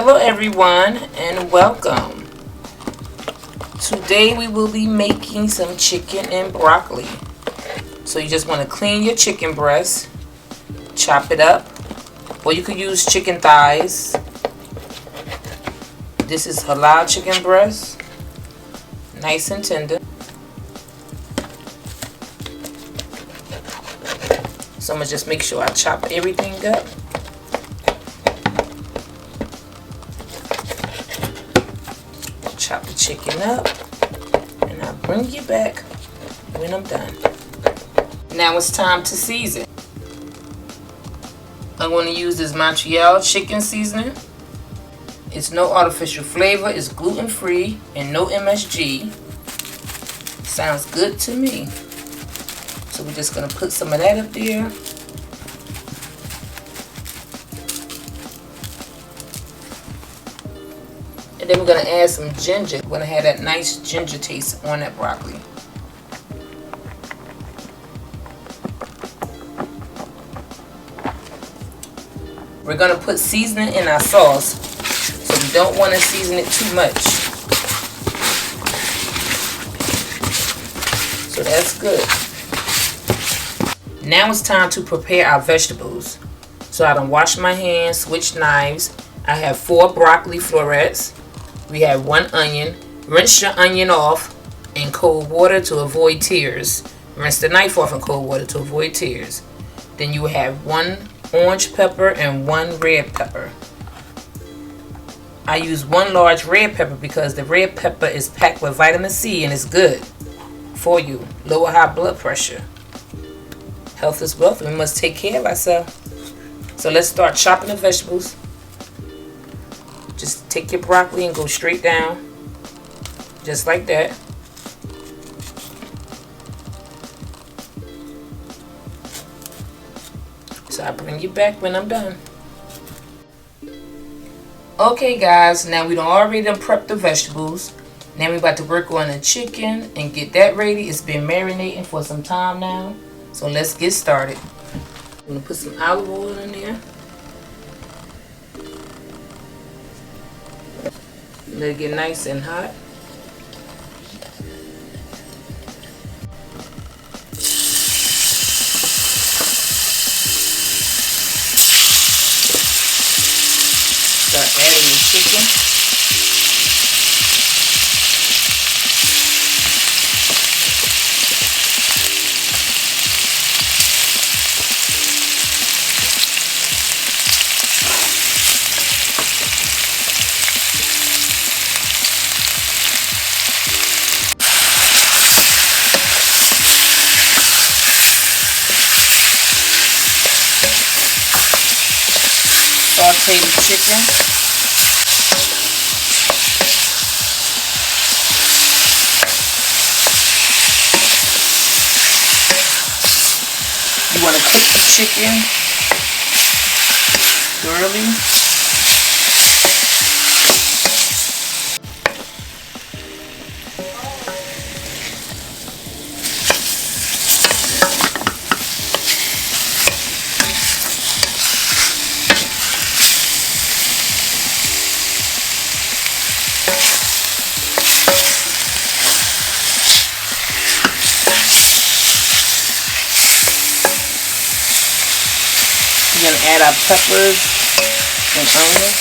Hello everyone and welcome. Today we will be making some chicken and broccoli. So you just want to clean your chicken breast, chop it up, or you could use chicken thighs. This is halal chicken breast, nice and tender. So I'm going to just make sure I chop everything up. Chop the chicken up, and I'll bring you back when I'm done. Now it's time to season. I'm going to use this Montreal chicken seasoning. It's no artificial flavor, it's gluten-free and no MSG. Sounds good to me. So we're just going to put some of that up there. And then we're going to add some ginger. We're going to have that nice ginger taste on that broccoli. We're going to put seasoning in our sauce. So we don't want to season it too much. So that's good. Now it's time to prepare our vegetables. So I done washed my hands, switched knives. I have 4 broccoli florets. We have 1 onion. Rinse your onion off in cold water to avoid tears. Rinse the knife off in cold water to avoid tears. Then you have 1 orange pepper and 1 red pepper. I use 1 large red pepper because the red pepper is packed with vitamin C and it's good for you. Lower high blood pressure. Health is wealth and we must take care of ourselves. So let's start chopping the vegetables. Just take your broccoli and go straight down, just like that. So I'll bring you back when I'm done. Okay guys, now we already prepped the vegetables. Now we're about to work on the chicken and get that ready. It's been marinating for some time now. So let's get started. I'm going to put some olive oil in there. Let it get nice and hot. Start adding the chicken. Saute the chicken. You want to cook the chicken thoroughly. We're going to add our peppers and onions.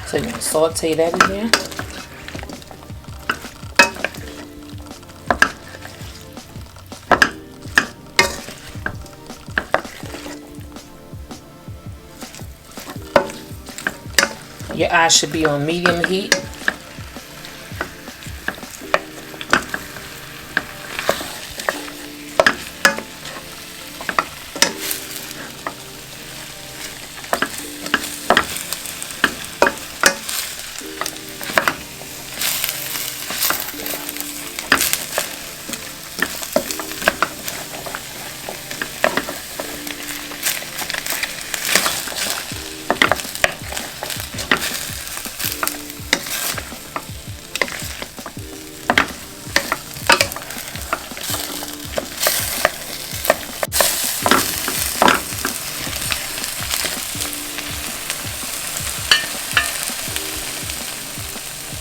So you're going to saute that in here. Your eye should be on medium heat.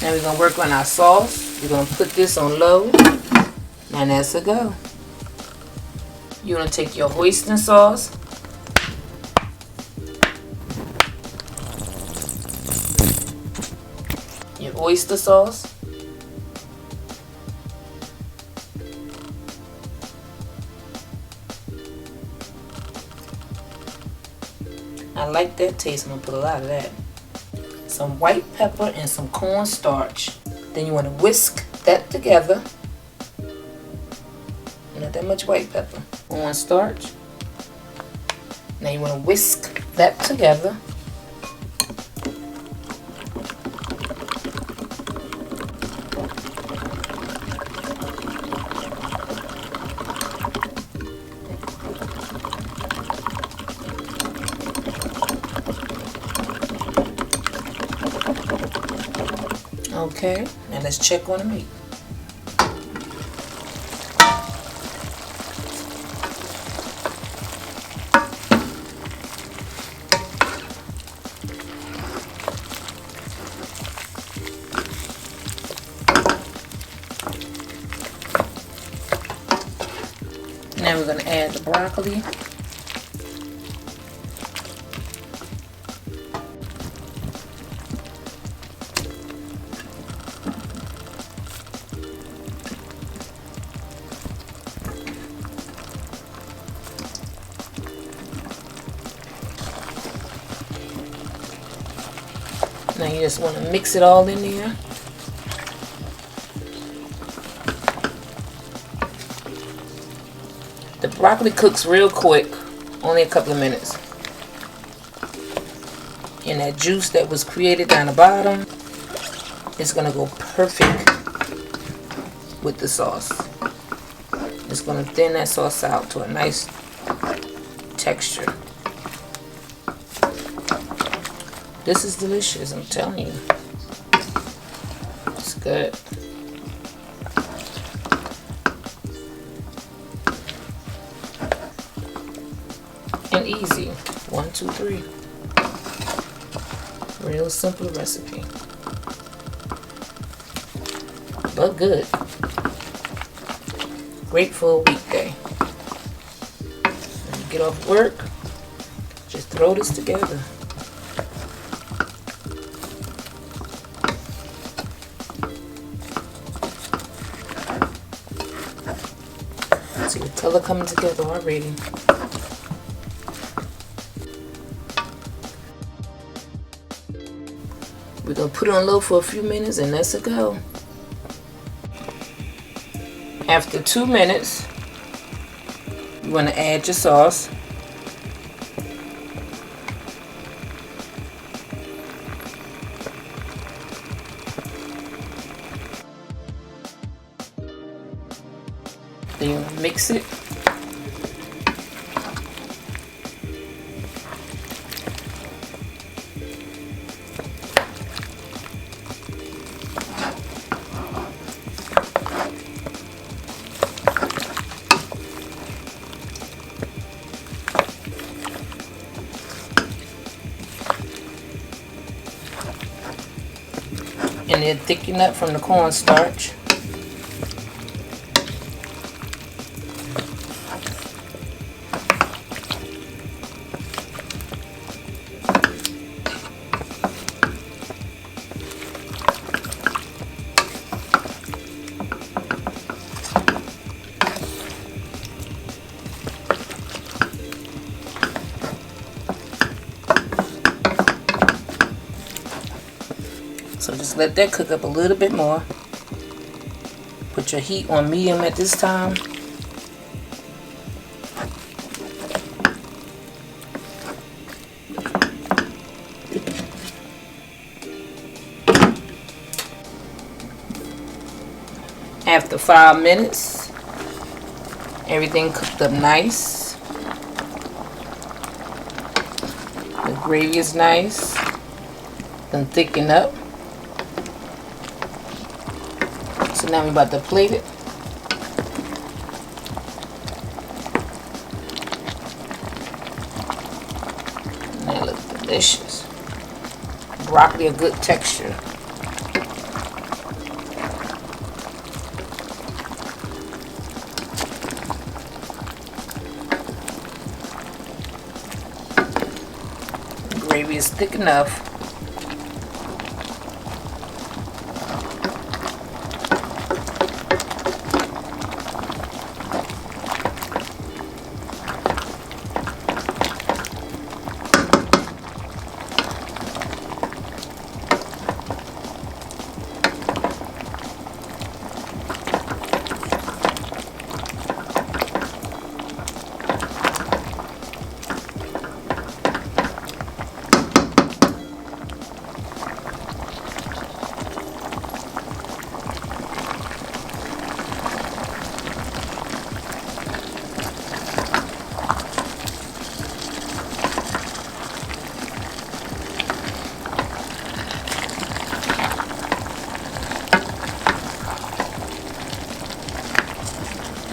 Now we're going to work on our sauce. We're going to put this on low. And that's a go. You're going to take your Hoisin sauce. Your oyster sauce. I like that taste. I'm going to put a lot of that. Some white pepper and some cornstarch. Then you want to whisk that together. Not that much white pepper. Cornstarch. Now you want to whisk that together. Okay, now let's check on the meat. Now we're going to add the broccoli. Now you just want to mix it all in there. The broccoli cooks real quick, only a couple of minutes. And that juice that was created down the bottom is going to go perfect with the sauce. It's going to thin that sauce out to a nice texture. This is delicious, I'm telling you. It's good. And easy. 1, 2, 3. Real simple recipe. But good. Great for a weekday. When you get off work, just throw this together. See the color coming together already. We're going to put it on low for a few minutes and that's a go. After 2 minutes, you want to add your sauce. Then you want to mix it. And then thicken up from the cornstarch. So just let that cook up a little bit more. Put your heat on medium at this time. After 5 minutes, everything cooked up nice. The gravy is nice. Then thicken up. So now we're about to plate it. And that looks delicious. Broccoli, a good texture. gravy is thick enough.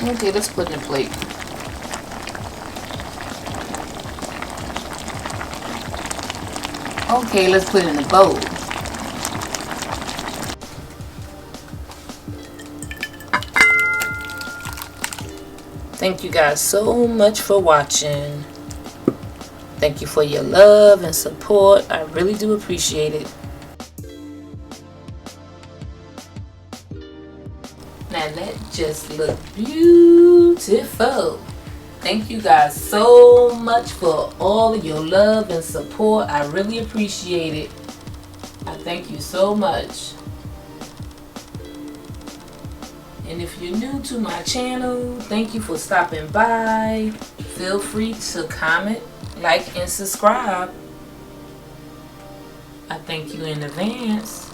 Okay, let's put in a plate. Okay, let's put it in a bowl. Thank you guys so much for watching. Thank you for your love and support. I really do appreciate it. Now that just look beautiful. Thank you guys so much for all of your love and support. I really appreciate it. I thank you so much. And if you're new to my channel, thank you for stopping by. Feel free to comment, like, and subscribe. I thank you in advance.